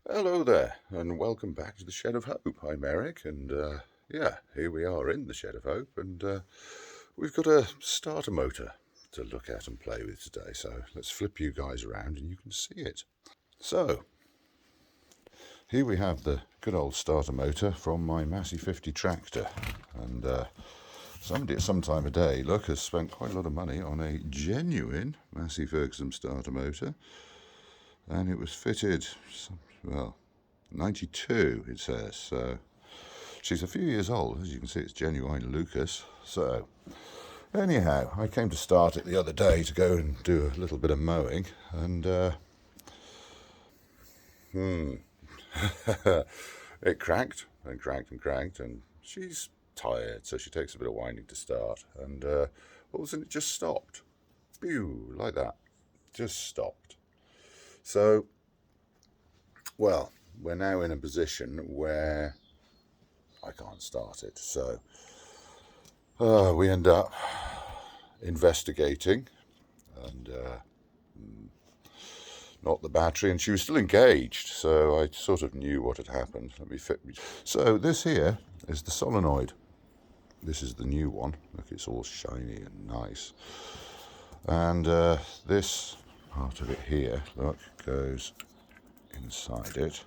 Hello there, and welcome back to the Shed of Hope. I'm Eric, and here we are in the Shed of Hope, and we've got a starter motor to look at and play with today. So let's flip you guys around and you can see it. So here we have the good old starter motor from my Massey 50 tractor, and somebody at some time of day, look, has spent quite a lot of money on a genuine Massey Ferguson starter motor, and it was fitted, well, 92 it says, so she's a few years old. As you can see, it's genuine Lucas. So anyhow, I came to start it the other day to go and do a little bit of mowing, and it cracked and cracked and cracked, and she's tired, so she takes a bit of winding to start, and all of a sudden it just stopped. Pew, like that. Just stopped. So, well, we're now in a position where I can't start it. So we end up investigating, and not the battery, and she was still engaged, so I sort of knew what had happened. Let me fit. So this here is the solenoid. This is the new one. Look, it's all shiny and nice. And this part of it here, look, goes inside it.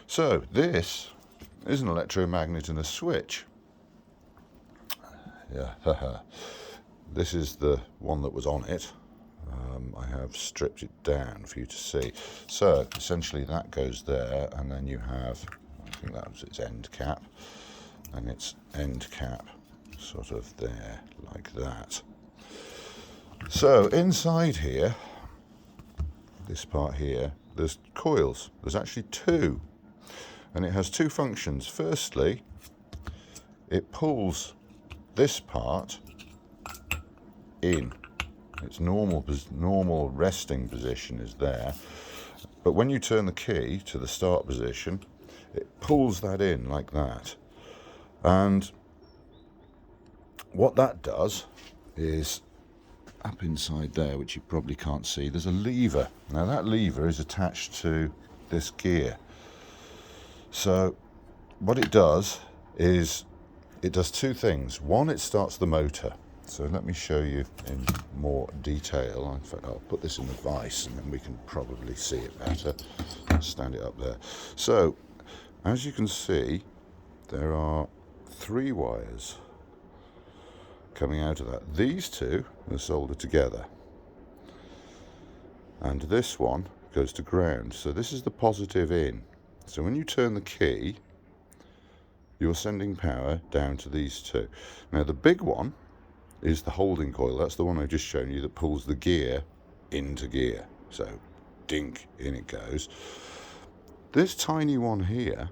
So this is an electromagnet and a switch. Yeah, this is the one that was on it. I have stripped it down for you to see. So essentially that goes there, and then you have, I think that was its end cap, and its end cap sort of there, like that. So inside here, this part here, there's coils. There's actually two, and it has two functions. Firstly, it pulls this part in. Its normal resting position is there, but when you turn the key to the start position, it pulls that in like that. And what that does is, up inside there, which you probably can't see, there's a lever. Now that lever is attached to this gear. So what it does is it does two things. One, it starts the motor. So let me show you in more detail. In fact, I'll put this in the vise and then we can probably see it better. Stand it up there. So as you can see, there are three wires coming out of that. These two are soldered together, and this one goes to ground. So this is the positive in. So when you turn the key, you're sending power down to these two. Now the big one is the holding coil. That's the one I've just shown you that pulls the gear into gear. So dink, in it goes. This tiny one here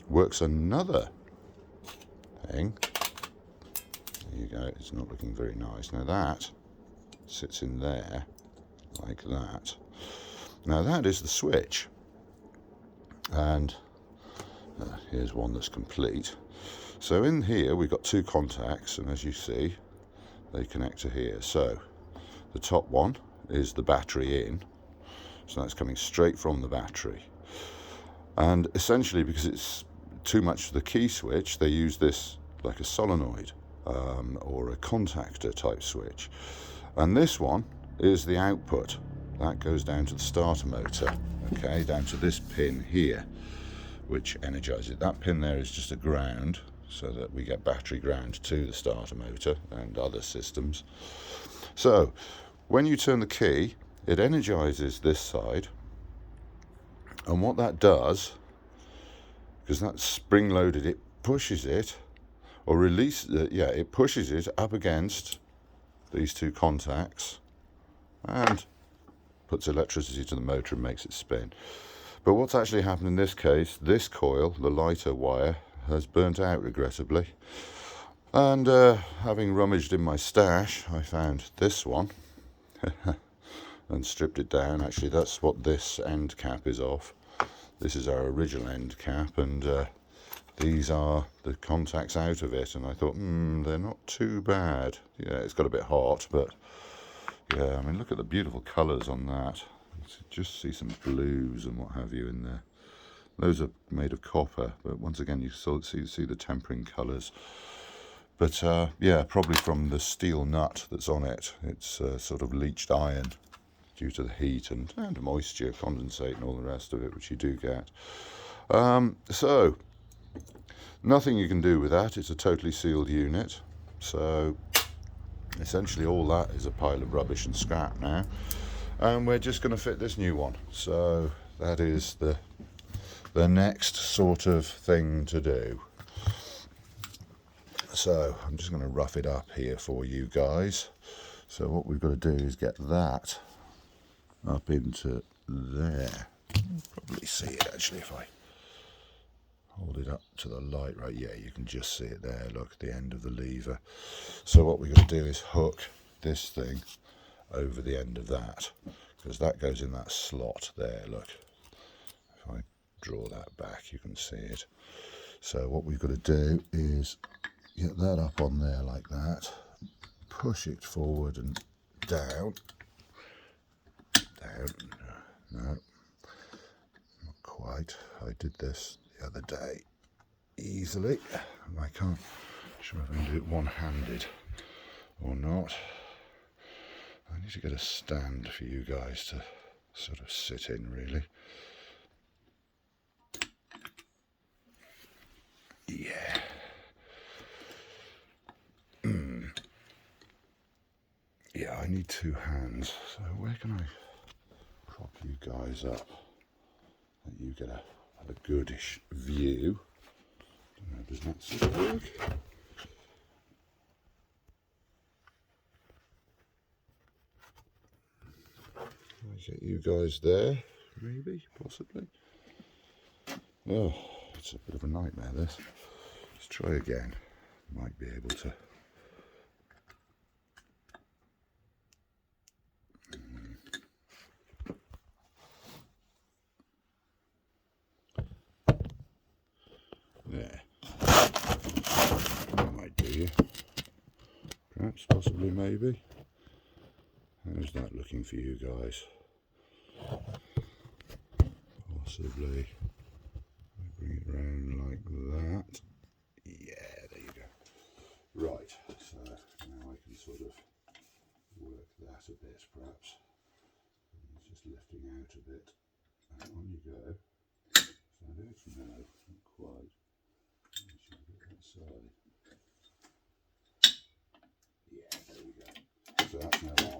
works another thing. There you go, it's not looking very nice. Now that sits in there like that. Now that is the switch, and here's one that's complete. So in here we've got two contacts, and as you see, they connect to here. So the top one is the battery in, so that's coming straight from the battery. And essentially, because it's too much for the key switch, they use this like a solenoid or a contactor type switch. And this one is the output. That goes down to the starter motor, okay, down to this pin here, which energizes it. That pin there is just a ground, so that we get battery ground to the starter motor and other systems. So when you turn the key, it energizes this side, and what that does, because that's spring loaded, it pushes it, or releases it, it pushes it up against these two contacts and puts electricity to the motor and makes it spin. But what's actually happened in this case, this coil, the lighter wire, has burnt out regrettably, and having rummaged in my stash, I found this one and stripped it down. Actually, that's what this end cap is off. This is our original end cap, and these are the contacts out of it, and I thought, they're not too bad. Yeah, it's got a bit hot, but yeah, I mean, look at the beautiful colours on that. just see some blues and what have you in there. Those are made of copper, but once again you see the tempering colours. But yeah, probably from the steel nut that's on it. It's sort of leached iron due to the heat and moisture, condensate and all the rest of it, which you do get. So, nothing you can do with that. It's a totally sealed unit. So, essentially all that is a pile of rubbish and scrap now. And we're just going to fit this new one. So, that is the next sort of thing to do. So I'm just going to rough it up here for you guys. So what we've got to do is get that up into there. You'll probably see it actually if I hold it up to the light. Right, yeah, you can just see it there. Look, the end of the lever. So what we've got to do is hook this thing over the end of that, because that goes in that slot there. Look, if I draw that back you can see it. So what we've got to do is get that up on there like that, push it forward and down, no, not quite. I did this the other day easily, and I can't, sure if I can do it one-handed or not. I need to get a stand for you guys to sort of sit in really. Yeah. Yeah, I need two hands. So where can I prop you guys up that you get a goodish view? Does that sort of work? I get you guys there, maybe, possibly. Oh, it's a bit of a nightmare this. Let's try again. Might be able to. There. That might do you. Perhaps, possibly, maybe. How's that looking for you guys? Possibly. Bring it round like that. Yeah, there you go. Right, so now I can sort of work that a bit, perhaps. It's just lifting out a bit. And on you go. So it? No, not quite. That side. Yeah, there we go. So that's now on.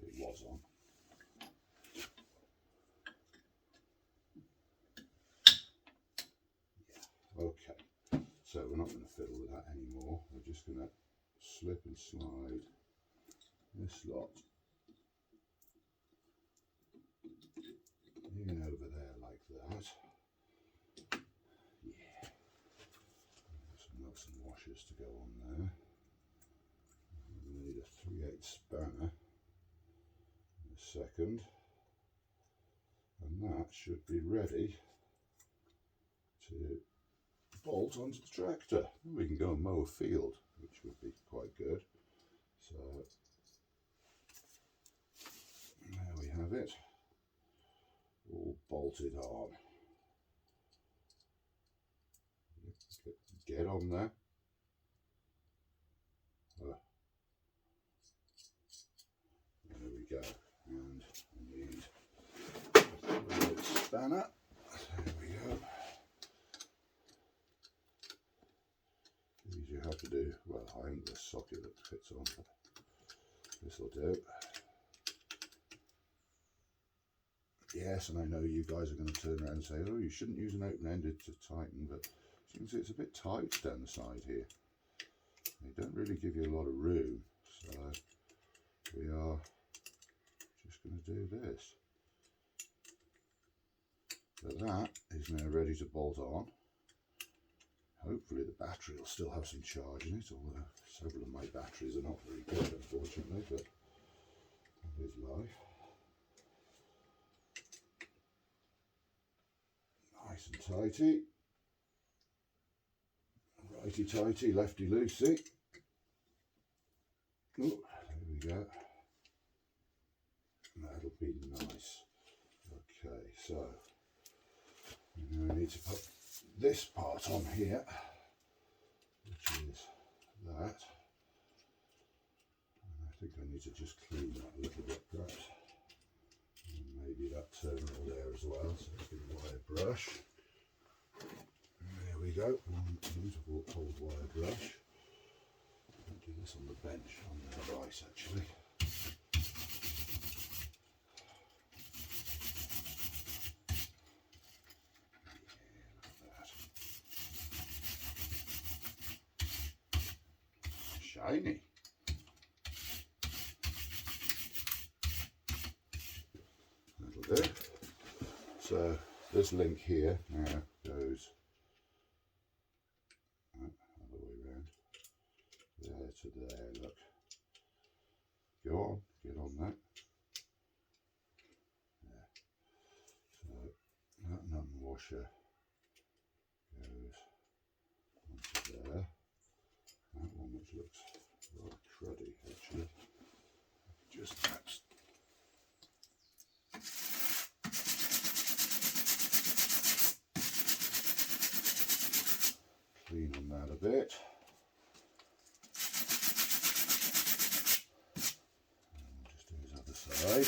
It was on. Yeah, okay. So we're not going to fiddle with that anymore. We're just going to slip and slide this slot in over there like that. Yeah. Some nuts and washers to go on there. We need a 3/8 spanner in a second, and that should be ready to bolt onto the tractor. We can go and mow a field, which would be quite good. So there we have it, all bolted on. Get on there. There we go. And I need a spanner. There we go. Easy how to do. Well, I haven't got a socket that fits on, but this will do. Yes, and I know you guys are going to turn around and say, oh, you shouldn't use an open-ended to tighten, but as you can see, it's a bit tight down the side here. They don't really give you a lot of room, so we are just going to do this. But that is now ready to bolt on. Hopefully the battery will still have some charge in it, although several of my batteries are not very good, unfortunately, but that is life. Nice and tighty. Righty tighty, lefty loosey. Oh, there we go. That'll be nice. Okay, so now I need to put this part on here, which is that. And I think I need to just clean that a little bit perhaps. And maybe that terminal there as well, so it's a wire brush. There we go, one beautiful old wire brush. I'll do this on the bench, on the device actually. Shiny. That'll do. So this link here now goes other way around, there to there, look. Go on, get on that. Yeah. So that nut washer goes onto there. That one, which looks rather cruddy actually, just perhaps clean on that a bit. And we'll just do his other side.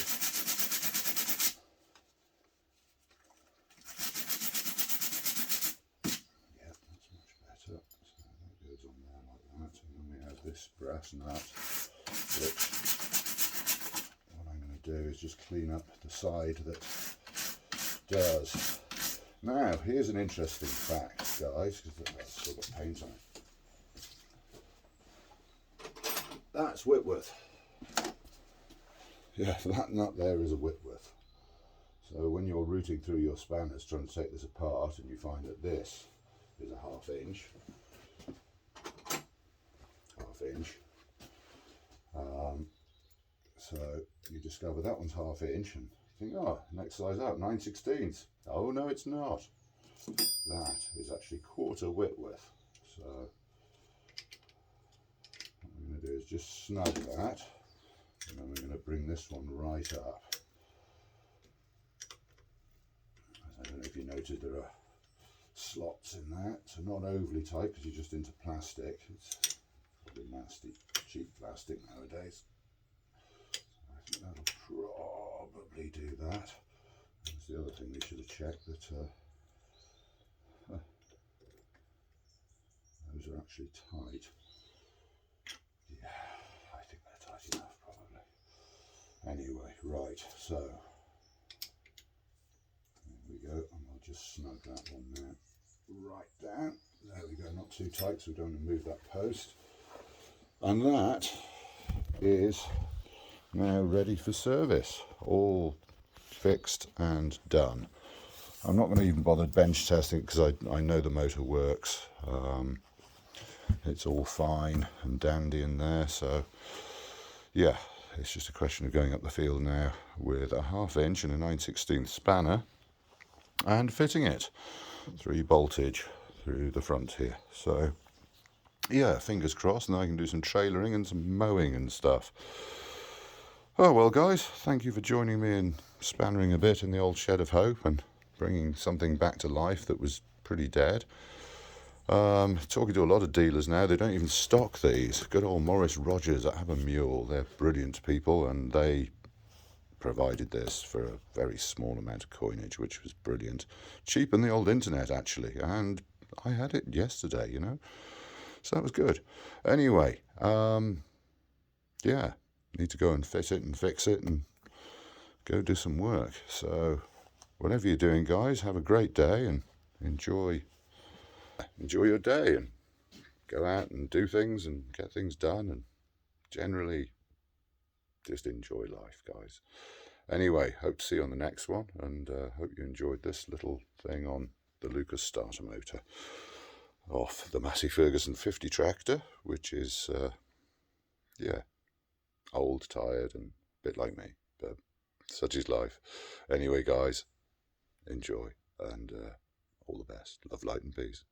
Yeah, that's much better. So that goes on there like that. And then we have this brass nut, which what I'm going to do is just clean up the side that does. Now, here's an interesting fact, guys, because that's still got paint on it. That's Whitworth. Yeah, that nut there is a Whitworth. So when you're routing through your spanners trying to take this apart and you find that this is a half inch, so you discover that one's half inch and think, oh, next size up, 9/16. Oh no, it's not. That is actually quarter Whitworth. So what we're going to do is just snug that, and then we're going to bring this one right up. I don't know if you noticed there are slots in that, so not overly tight because you're just into plastic. It's probably nasty, cheap plastic nowadays. I think that'll probably do that. That's the other thing we should have checked, that those are actually tight. Yeah, I think they're tight enough probably. Anyway, right, so there we go, and I'll just snug that one now right down. There we go, not too tight so we don't want to move that post. And that is now ready for service, all fixed and done. I'm not going to even bother bench testing because I know the motor works. It's all fine and dandy in there, so yeah, it's just a question of going up the field now with a 1/2 inch and a 9/16 spanner and fitting it 3 boltage through the front here. So yeah, fingers crossed, and I can do some trailering and some mowing and stuff. Oh well guys, thank you for joining me in spannering a bit in the old shed of hope and bringing something back to life that was pretty dead. Talking to a lot of dealers now, they don't even stock these. Good old Morris Rogers at Have a Mule, they're brilliant people, and they provided this for a very small amount of coinage, which was brilliant. Cheap on the old internet actually, and I had it yesterday, you know, so that was good. Anyway, yeah, need to go and fit it and fix it and go do some work. So whatever you're doing guys, have a great day and enjoy your day and go out and do things and get things done and generally just enjoy life, guys. Anyway, hope to see you on the next one, and hope you enjoyed this little thing on the Lucas starter motor off the Massey Ferguson 50 tractor, which is yeah, old, tired and a bit like me, but such is life. Anyway guys, enjoy and all the best. Love, light and peace.